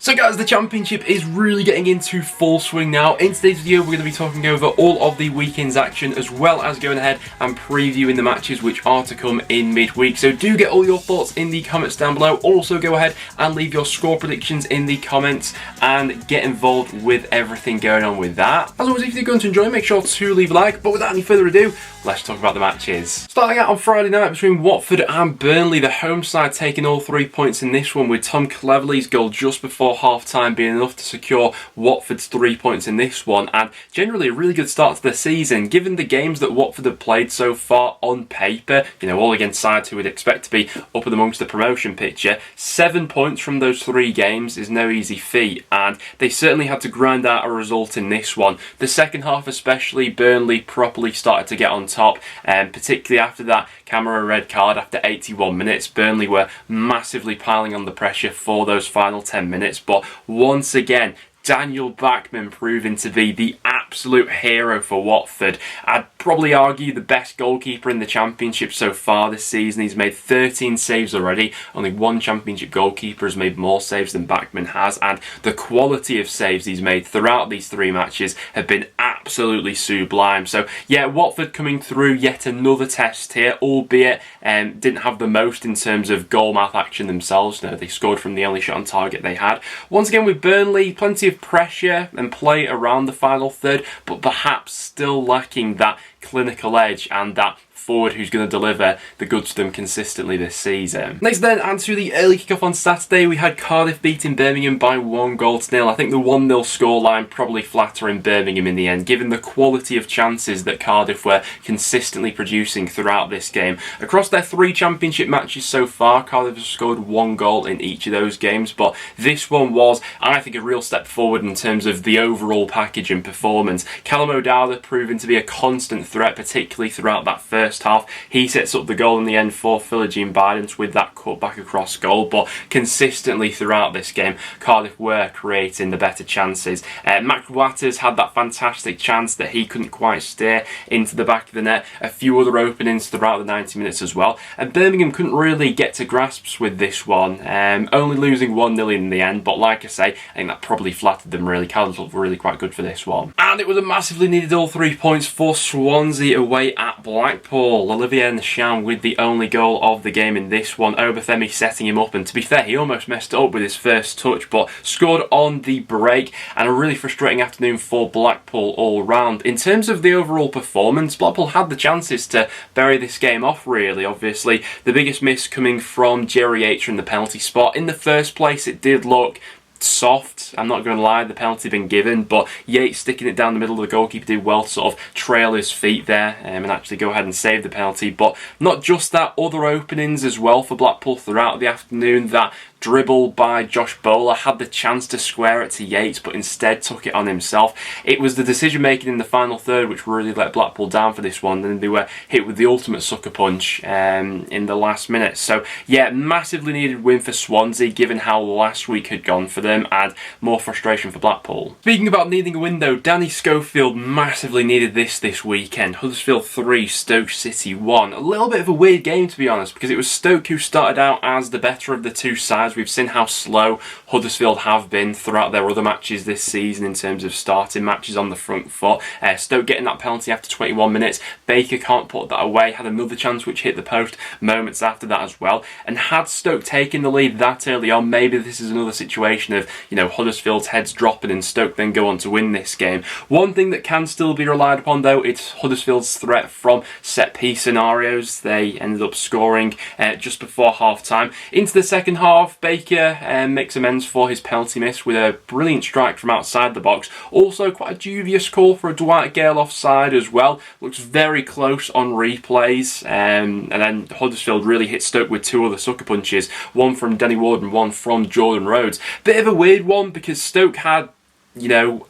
So guys, the Championship is really getting into full swing now. In today's video, we're going to be talking over all of the weekend's action, as well as going ahead and previewing the matches which are to come in midweek. So do get all your thoughts in the comments down below. Also go ahead and leave your score predictions in the comments and get involved with everything going on with that. As always, if you're going to enjoy, make sure to leave a like. But without any further ado, let's talk about the matches. Starting out on Friday night between Watford and Burnley, the home side taking all 3 points in this one, with Tom Cleverley's goal just before half-time being enough to secure Watford's 3 points in this one, and generally a really good start to the season given the games that Watford have played so far on paper, all against sides who would expect to be up and amongst the promotion picture. 7 points from those 3 games is no easy feat, and they certainly had to grind out a result in this one. The second half especially, Burnley properly started to get on top, and particularly after that camera red card after 81 minutes, Burnley were massively piling on the pressure for those final 10 minutes, but once again, Daniel Bachmann proving to be the absolute hero for Watford. I'd probably argue the best goalkeeper in the Championship so far this season. He's made 13 saves already. Only one Championship goalkeeper has made more saves than Bachmann has, and the quality of saves he's made throughout these 3 matches have been absolutely sublime. So yeah, Watford coming through yet another test here, albeit didn't have the most in terms of goal mouth action themselves. No, they scored from the only shot on target they had. Once again with Burnley, plenty of pressure and play around the final third, but perhaps still lacking that clinical edge and that forward who's going to deliver the goods to them consistently this season. Next then, and to the early kickoff on Saturday, we had Cardiff beating Birmingham by 1-0. I think the 1-0 scoreline probably flattering Birmingham in the end, given the quality of chances that Cardiff were consistently producing throughout this game. Across their 3 Championship matches so far, Cardiff have scored 1 goal in each of those games, but this one was, I think, a real step forward in terms of the overall package and performance. Callum O'Dowd proving to be a constant threat, particularly throughout that first half. He sets up the goal in the end for Philogene Bidens with that cut back across goal, but consistently throughout this game, Cardiff were creating the better chances. Mac Watters had that fantastic chance that he couldn't quite steer into the back of the net. A few other openings throughout the 90 minutes as well, and Birmingham couldn't really get to grasps with this one, only losing 1-0 in the end, but like I say, I think that probably flattered them really. Cardiff looked really quite good for this one. And it was a massively needed all 3 points for Swansea away at Blackpool. Olivier Nsham with the only goal of the game in this one. Obafemi setting him up, and to be fair, he almost messed it up with his first touch, but scored on the break, and a really frustrating afternoon for Blackpool all round. In terms of the overall performance, Blackpool had the chances to bury this game off really. Obviously, the biggest miss coming from Jerry H in the penalty spot. In the first place, it did look soft, I'm not going to lie, the penalty been given, but Yates sticking it down the middle of the goalkeeper did well to sort of trail his feet there and actually go ahead and save the penalty. But not just that, other openings as well for Blackpool throughout the afternoon. That dribble by Josh Bowler had the chance to square it to Yates, but instead took it on himself. It was the decision making in the final third which really let Blackpool down for this one, and they were hit with the ultimate sucker punch in the last minute. So yeah, massively needed win for Swansea given how last week had gone for them, and more frustration for Blackpool. Speaking about needing a win though, Danny Schofield massively needed this weekend. Huddersfield 3, Stoke City 1. A little bit of a weird game to be honest, because it was Stoke who started out as the better of the 2 sides. We've seen how slow Huddersfield have been throughout their other matches this season in terms of starting matches on the front foot. Stoke getting that penalty after 21 minutes. Baker can't put that away. Had another chance which hit the post moments after that as well. And had Stoke taken the lead that early on, maybe this is another situation of, Huddersfield's heads dropping and Stoke then go on to win this game. One thing that can still be relied upon though, it's Huddersfield's threat from set piece scenarios. They ended up scoring just before half time. Into the second half, Baker makes amends for his penalty miss with a brilliant strike from outside the box. Also quite a dubious call for a Dwight Gale offside as well. Looks very close on replays. And then Huddersfield really hit Stoke with 2 other sucker punches. One from Denny Ward and one from Jordan Rhodes. Bit of a weird one because Stoke had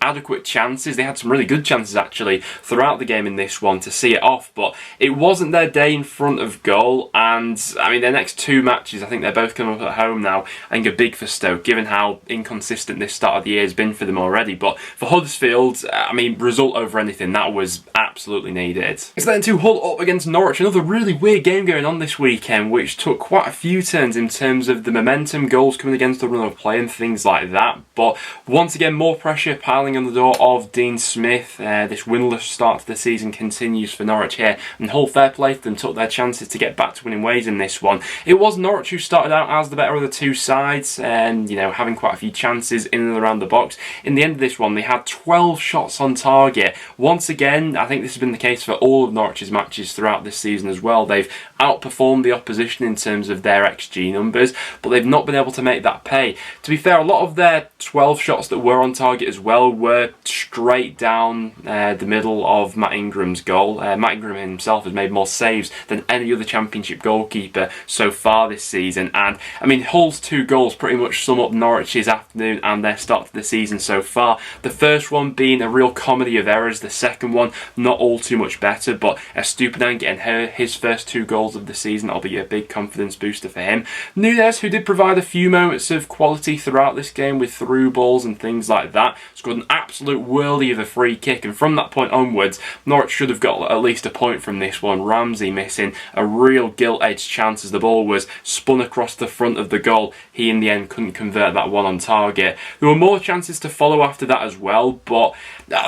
adequate chances. They had some really good chances actually throughout the game in this one to see it off, but it wasn't their day in front of goal. And I mean, their next two matches, I think they're both coming up at home now, I think are big for Stoke, given how inconsistent this start of the year has been for them already. But for Huddersfield, I mean, result over anything, that was absolutely needed. It's then to Hull up against Norwich, another really weird game going on this weekend, which took quite a few turns in terms of the momentum, goals coming against the run of play and things like that. But once again, more pressure piling on the door of Dean Smith. This winless start to the season continues for Norwich here, and Hull, fair play to them, took their chances to get back to winning ways in this one. It was Norwich who started out as the better of the two sides, and having quite a few chances in and around the box. In the end of this one, they had 12 shots on target. Once again, I think this has been the case for all of Norwich's matches throughout this season as well. They've outperformed the opposition in terms of their XG numbers, but they've not been able to make that pay. To be fair, a lot of their 12 shots that were on target as well were straight down the middle of Matt Ingram's goal. Matt Ingram himself has made more saves than any other Championship goalkeeper so far this season, and I mean, Hull's two goals pretty much sum up Norwich's afternoon and their start to the season so far. The first one being a real comedy of errors, the second one not all too much better, but Estupiñán getting his first two goals of the season, that'll be a big confidence booster for him. Nunes, who did provide a few moments of quality throughout this game with through balls and things like that, scored an absolute worldie of a free kick, and from that point onwards, Norwich should have got at least a point from this one. Ramsey missing a real gilt-edged chance as the ball was spun across the front of the goal. He in the end couldn't convert that one on target. There were more chances to follow after that as well, but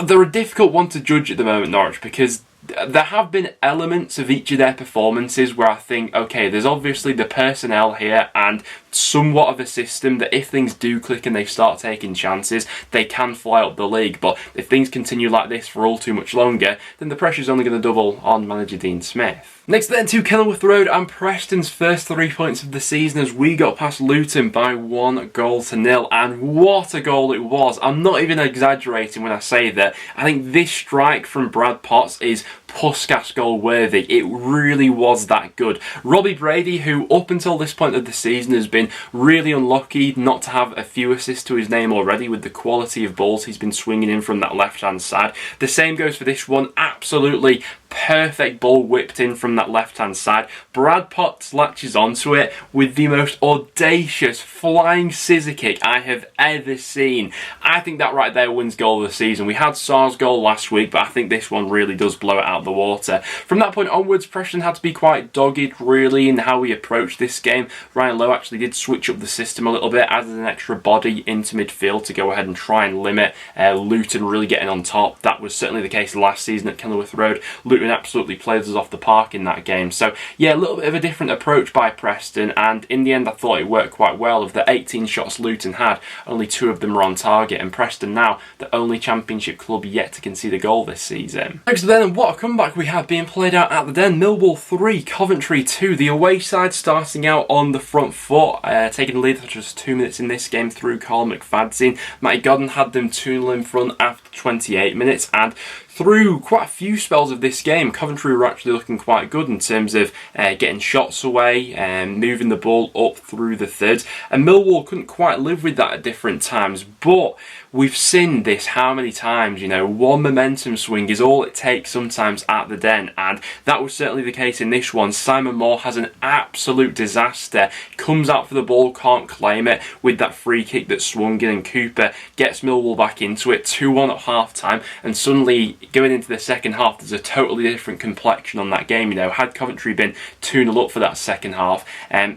they're a difficult one to judge at the moment, Norwich, because there have been elements of each of their performances where I think, okay, there's obviously the personnel here and somewhat of a system that if things do click and they start taking chances, they can fly up the league. But if things continue like this for all too much longer, then the pressure's only going to double on manager Dean Smith. Next then to Kenilworth Road and Preston's first 3 points of the season as we got past Luton by 1-0, and what a goal it was. I'm not even exaggerating when I say that. I think this strike from Brad Potts is Puskas goal worthy. It really was that good. Robbie Brady, who up until this point of the season has been really unlucky not to have a few assists to his name already with the quality of balls he's been swinging in from that left hand side. The same goes for this one. Absolutely perfect ball whipped in from that left hand side. Brad Potts latches onto it with the most audacious flying scissor kick I have ever seen. I think that right there wins goal of the season. We had Sarr's goal last week, but I think this one really does blow it out of the water. From that point onwards, Preston had to be quite dogged really in how we approached this game. Ryan Lowe actually did switch up the system a little bit, added an extra body into midfield to go ahead and try and limit Luton really getting on top. That was certainly the case last season at Kenilworth Road. Luton absolutely played us off the park in that game. So yeah, a little bit of a different approach by Preston, and in the end I thought it worked quite well. Of the 18 shots Luton had, only 2 of them were on target, and Preston now the only Championship club yet to concede a goal this season. Next then, what a comeback we had being played out at the Den. Millwall 3, Coventry 2. The away side starting out on the front foot, taking the lead for just 2 minutes in this game through Carl McFadzean. Matty Godden had them 2-0 in front after 28 minutes, and through quite a few spells of this game, Coventry were actually looking quite good in terms of getting shots away and moving the ball up through the thirds, and Millwall couldn't quite live with that at different times. But we've seen this how many times, one momentum swing is all it takes sometimes at the Den, and that was certainly the case in this one. Simon Moore has an absolute disaster, comes out for the ball, can't claim it with that free kick that swung in, and Cooper gets Millwall back into it, 2-1 at half time, and suddenly going into the second half there's a totally different complexion on that game. Had Coventry been 2-0 up for that second half,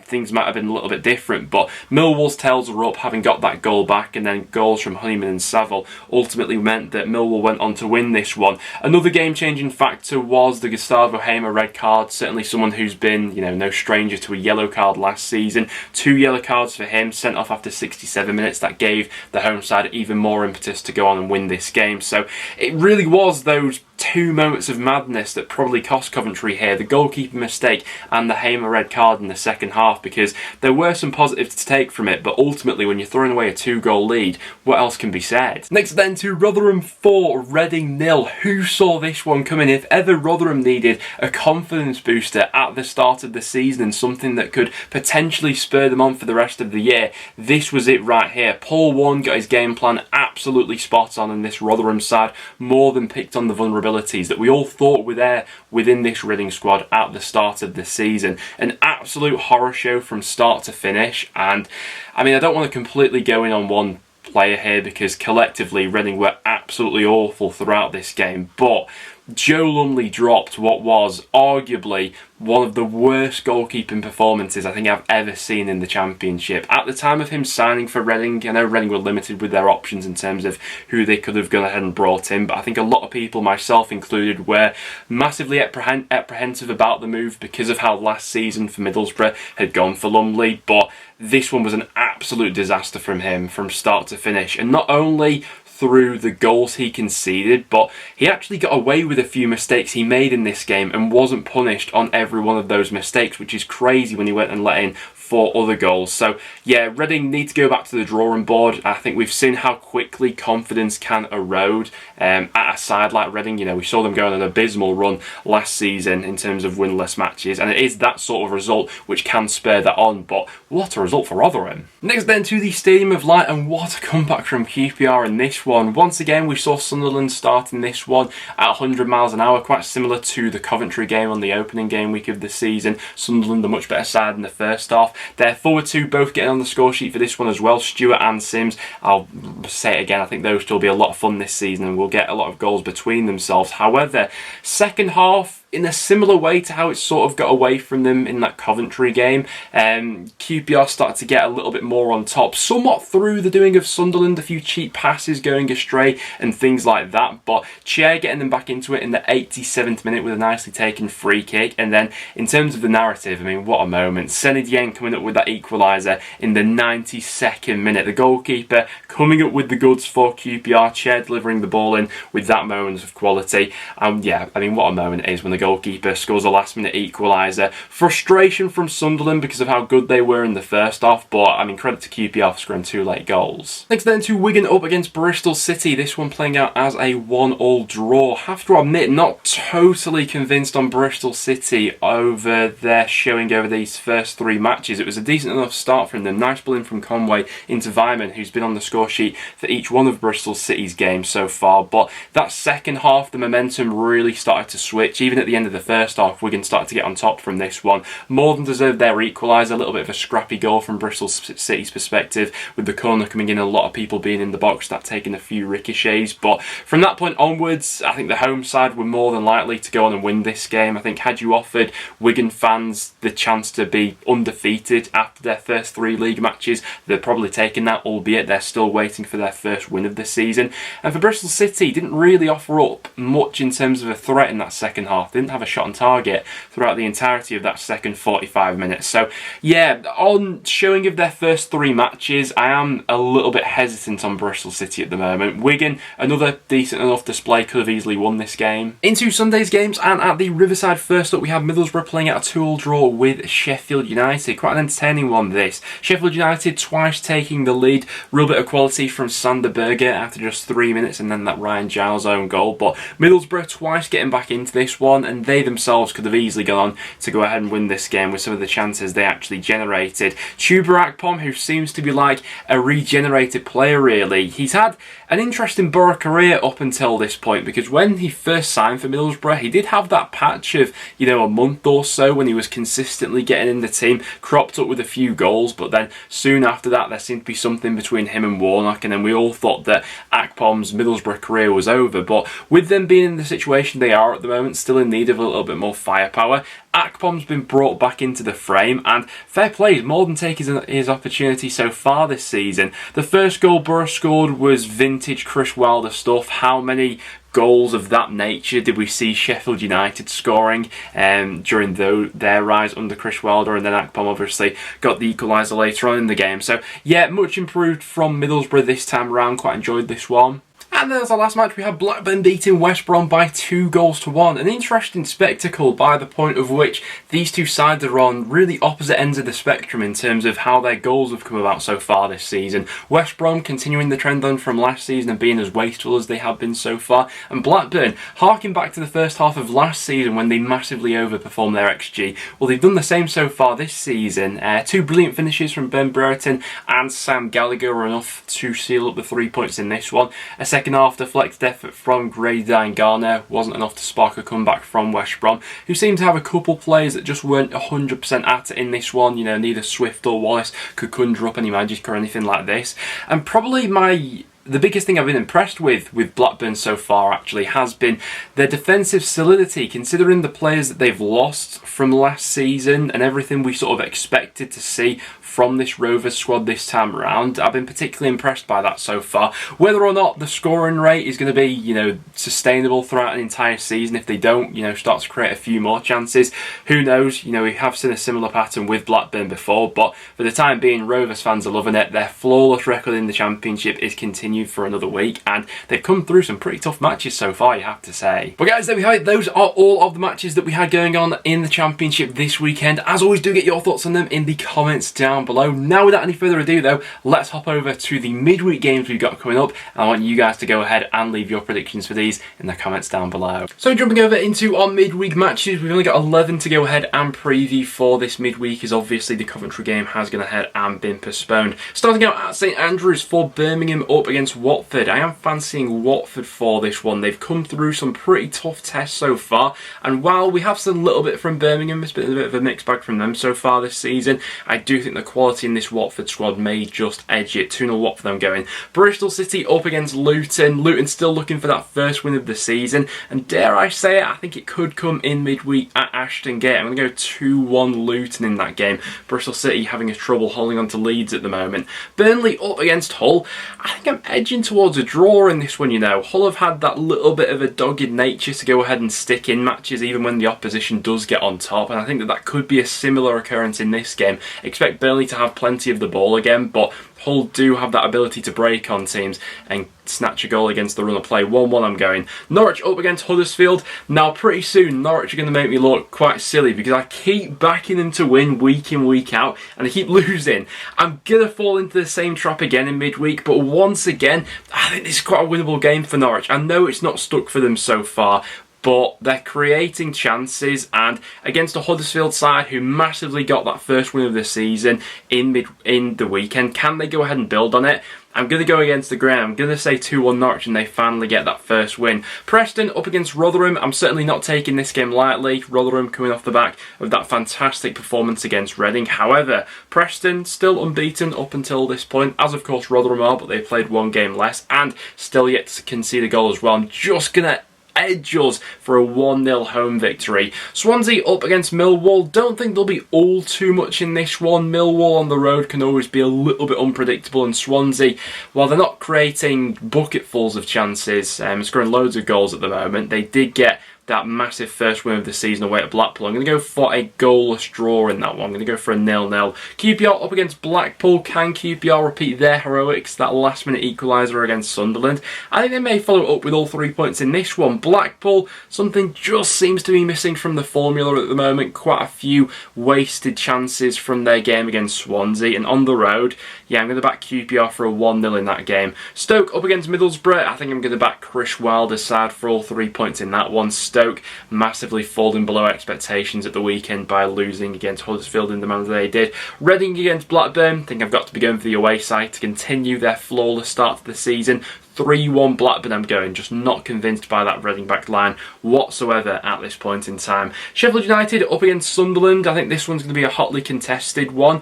things might have been a little bit different, but Millwall's tails were up having got that goal back, and then goals from Honeyman and Saville ultimately meant that Millwall went on to win this one. Another game-changing factor was the Gustavo Hamer red card, certainly someone who's been, no stranger to a yellow card last season. 2 yellow cards for him, sent off after 67 minutes. That gave the home side even more impetus to go on and win this game. So it really was those two moments of madness that probably cost Coventry here. The goalkeeper mistake and the Hamer red card in the second half, because there were some positives to take from it, but ultimately when you're throwing away a 2-goal lead, what else can be said? Next then to Rotherham 4, Reading 0. Who saw this one coming? If ever Rotherham needed a confidence booster at the start of the season and something that could potentially spur them on for the rest of the year, this was it right here. Paul Warne got his game plan absolutely spot on, and this Rotherham side more than picked on the vulnerabilities that we all thought were there within this Reading squad at the start of the season. An absolute horror show from start to finish, and I mean, I don't want to completely go in on one player here because collectively Reading were absolutely awful throughout this game, but Joe Lumley dropped what was arguably one of the worst goalkeeping performances I think I've ever seen in the Championship. At the time of him signing for Reading, I know Reading were limited with their options in terms of who they could have gone ahead and brought in, but I think a lot of people, myself included, were massively apprehensive about the move because of how last season for Middlesbrough had gone for Lumley, but this one was an absolute disaster from him from start to finish. And not only through the goals he conceded, but he actually got away with a few mistakes he made in this game and wasn't punished on every one of those mistakes, which is crazy when he went and let in 4 other goals. So yeah, Reading need to go back to the drawing board. I think we've seen how quickly confidence can erode at a side like Reading. You know, we saw them go on an abysmal run last season in terms of winless matches, and it is that sort of result which can spur that on, but what a result for Rotherham. Next then to the Stadium of Light, and what a comeback from QPR in this one. Once again, we saw Sunderland starting this one at 100 miles an hour, quite similar to the Coventry game on the opening game week of the season. Sunderland a much better side in the first half. Their forward two both getting on the score sheet for this one as well, Stewart and Sims. I'll say it again, I think those two will be a lot of fun this season and will get a lot of goals between themselves. However, second half, in a similar way to how it sort of got away from them in that Coventry game, QPR started to get a little bit more on top, somewhat through the doing of Sunderland, a few cheap passes going astray and things like that, but Che getting them back into it in the 87th minute with a nicely taken free kick. And then in terms of the narrative, I mean, what a moment. Senid Yen coming up with that equaliser in the 92nd minute. The goalkeeper coming up with the goods for QPR, Che delivering the ball in with that moment of quality. Yeah, I mean, what a moment it is when the goalkeeper scores a last minute equaliser. Frustration from Sunderland because of how good they were in the first half, but I mean, credit to QPR for scoring 2 late goals. Next then to Wigan up against Bristol City, this one playing out as a 1-1 draw. Have to admit, not totally convinced on Bristol City over their showing over these first 3 matches. It was a decent enough start from them. Nice ball in from Conway into Vyman, who's been on the score sheet for each one of Bristol City's games so far, but that second half the momentum really started to switch. Even at the end of the first half, Wigan started to get on top from this one. More than deserved their equaliser. A little bit of a scrappy goal from Bristol City's perspective, with the corner coming in, a lot of people being in the box, that taking a few ricochets. But from that point onwards, I think the home side were more than likely to go on and win this game. I think had you offered Wigan fans the chance to be undefeated after their first 3 league matches, they're probably taking that, albeit they're still waiting for their first win of the season. And for Bristol City, didn't really offer up much in terms of a threat in that second half. They didn't have a shot on target throughout the entirety of that second 45 minutes. So yeah, on showing of their first 3 matches, I am a little bit hesitant on Bristol City at the moment. Wigan, another decent enough display, could have easily won this game. Into Sunday's games, and at the Riverside first up, we have Middlesbrough playing out a 2-2 draw with Sheffield United. Quite an entertaining one, this. Sheffield United twice taking the lead. Real bit of quality from Sander Berger after just 3 minutes, and then that Ryan Giles own goal. But Middlesbrough twice getting back into this one, and they themselves could have easily gone on to go ahead and win this game with some of the chances they actually generated. Chuba Akpom, who seems to be like a regenerated player really. He's had an interesting Borough career up until this point, because when he first signed for Middlesbrough, he did have that patch of, you know, a month or so when he was consistently getting in the team, cropped up with a few goals, but then soon after that there seemed to be something between him and Warnock, and then we all thought that Akpom's Middlesbrough career was over. But with them being in the situation they are at the moment, still in need of a little bit more firepower, Akpom's been brought back into the frame, and fair play, he's more than taken his opportunity so far this season. The first goal Borough scored was vintage Chris Wilder stuff. How many goals of that nature did we see Sheffield United scoring during their rise under Chris Wilder? And then Akpom obviously got the equaliser later on in the game. So yeah, much improved from Middlesbrough this time around. Quite enjoyed this one. At And then as our last match, we had Blackburn beating West Brom by 2-1. An interesting spectacle by the point of which these two sides are on really opposite ends of the spectrum in terms of how their goals have come about so far this season. West Brom continuing the trend on from last season and being as wasteful as they have been so far, and Blackburn harking back to the first half of last season when they massively overperformed their XG. Well, they've done the same so far this season. Two brilliant finishes from Ben Brereton and Sam Gallagher were enough to seal up the 3 points in this one. A second half deflected effort from Grady and Garner wasn't enough to spark a comeback from West Brom, who seemed to have a couple players that just weren't 100% at it in this one. You know, neither Swift or Wallace could conjure up any magic or anything like this. And probably the biggest thing I've been impressed with Blackburn so far actually has been their defensive solidity, considering the players that they've lost from last season and everything we sort of expected to see from this Rovers squad this time around. I've been particularly impressed by that so far. Whether or not the scoring rate is going to be, you know, sustainable throughout an entire season, if they don't, you know, start to create a few more chances, who knows? You know, we have seen a similar pattern with Blackburn before, but for the time being, Rovers fans are loving it. Their flawless record in the Championship is continued for another week, and they've come through some pretty tough matches so far, you have to say. But guys, there we have it. Those are all of the matches that we had going on in the Championship this weekend. As always, do get your thoughts on them in the comments down below. Now, without any further ado though, let's hop over to the midweek games we've got coming up, and I want you guys to go ahead and leave your predictions for these in the comments down below. So jumping over into our midweek matches, we've only got 11 to go ahead and preview for this midweek, as obviously the Coventry game has gone ahead and been postponed. Starting out at St Andrews for Birmingham up against Watford. I am fancying Watford for this one. They've come through some pretty tough tests so far, and while we have seen a little bit from Birmingham, it's been a bit of a mixed bag from them so far this season, I do think the quality in this Watford squad may just edge it. 2-0 Watford I'm going. Bristol City up against Luton. Luton still looking for that first win of the season, and dare I say it, I think it could come in midweek at Ashton Gate. I'm going to go 2-1 Luton in that game. Bristol City having a trouble holding on to leads at the moment. Burnley up against Hull. I think I'm edging towards a draw in this one, you know. Hull have had that little bit of a dogged nature to go ahead and stick in matches even when the opposition does get on top, and I think that could be a similar occurrence in this game. Expect Burnley to have plenty of the ball again, but Hull do have that ability to break on teams and snatch a goal against the run of play. 1-1 I'm going. Norwich up against Huddersfield. Now pretty soon Norwich are going to make me look quite silly because I keep backing them to win week in, week out, and they keep losing. I'm going to fall into the same trap again in midweek, but once again I think this is quite a winnable game for Norwich. I know it's not stuck for them so far, but they're creating chances, and against a Huddersfield side who massively got that first win of the season in the weekend, can they go ahead and build on it? I'm going to go against the grain. I'm going to say 2-1 Norwich and they finally get that first win. Preston up against Rotherham. I'm certainly not taking this game lightly. Rotherham coming off the back of that fantastic performance against Reading. However, Preston still unbeaten up until this point, as of course Rotherham are, but they've played one game less and still yet to concede a goal as well. I'm just going to edge us for a 1-0 home victory. Swansea up against Millwall. Don't think there'll be all too much in this one. Millwall on the road can always be a little bit unpredictable, and Swansea, while they're not creating bucketfuls of chances, scoring loads of goals at the moment, they did get that massive first win of the season away at Blackpool. I'm going to go for a goalless draw in that one. I'm going to go for a 0-0. QPR up against Blackpool. Can QPR repeat their heroics, that last minute equaliser against Sunderland? I think they may follow up with all 3 points in this one. Blackpool, something just seems to be missing from the formula at the moment. Quite a few wasted chances from their game against Swansea, and on the road, yeah, I'm going to back QPR for a 1-0 in that game. Stoke up against Middlesbrough. I think I'm going to back Chris Wilder's side for all 3 points in that one. Stoke massively falling below expectations at the weekend by losing against Huddersfield in the manner they did. Reading against Blackburn. I think I've got to be going for the away side to continue their flawless start to the season. 3-1 Blackburn I'm going. Just not convinced by that Reading back line whatsoever at this point in time. Sheffield United up against Sunderland. I think this one's going to be a hotly contested one.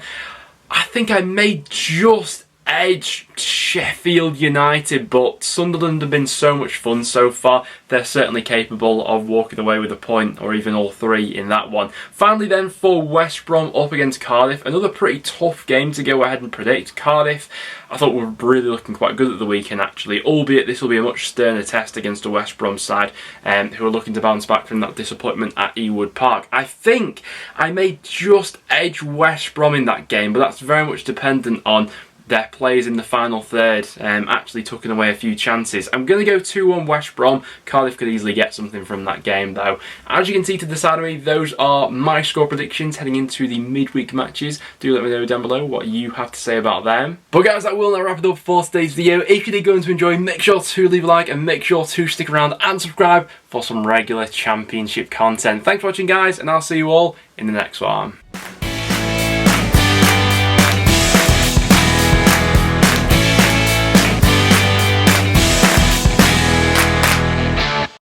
I think I may just edge Sheffield United, but Sunderland have been so much fun so far. They're certainly capable of walking away with a point or even all 3 in that one. Finally then for West Brom up against Cardiff, another pretty tough game to go ahead and predict. Cardiff, I thought were really looking quite good at the weekend actually, albeit this will be a much sterner test against a West Brom side who are looking to bounce back from that disappointment at Ewood Park. I think I may just edge West Brom in that game, but that's very much dependent on their players in the final third actually tucking away a few chances. I'm going to go 2-1 West Brom. Cardiff could easily get something from that game though. As you can see to the side of me, those are my score predictions heading into the midweek matches. Do let me know down below what you have to say about them. But guys, that will now wrap it up for today's video. If you did go on to enjoy, make sure to leave a like and make sure to stick around and subscribe for some regular Championship content. Thanks for watching guys, and I'll see you all in the next one.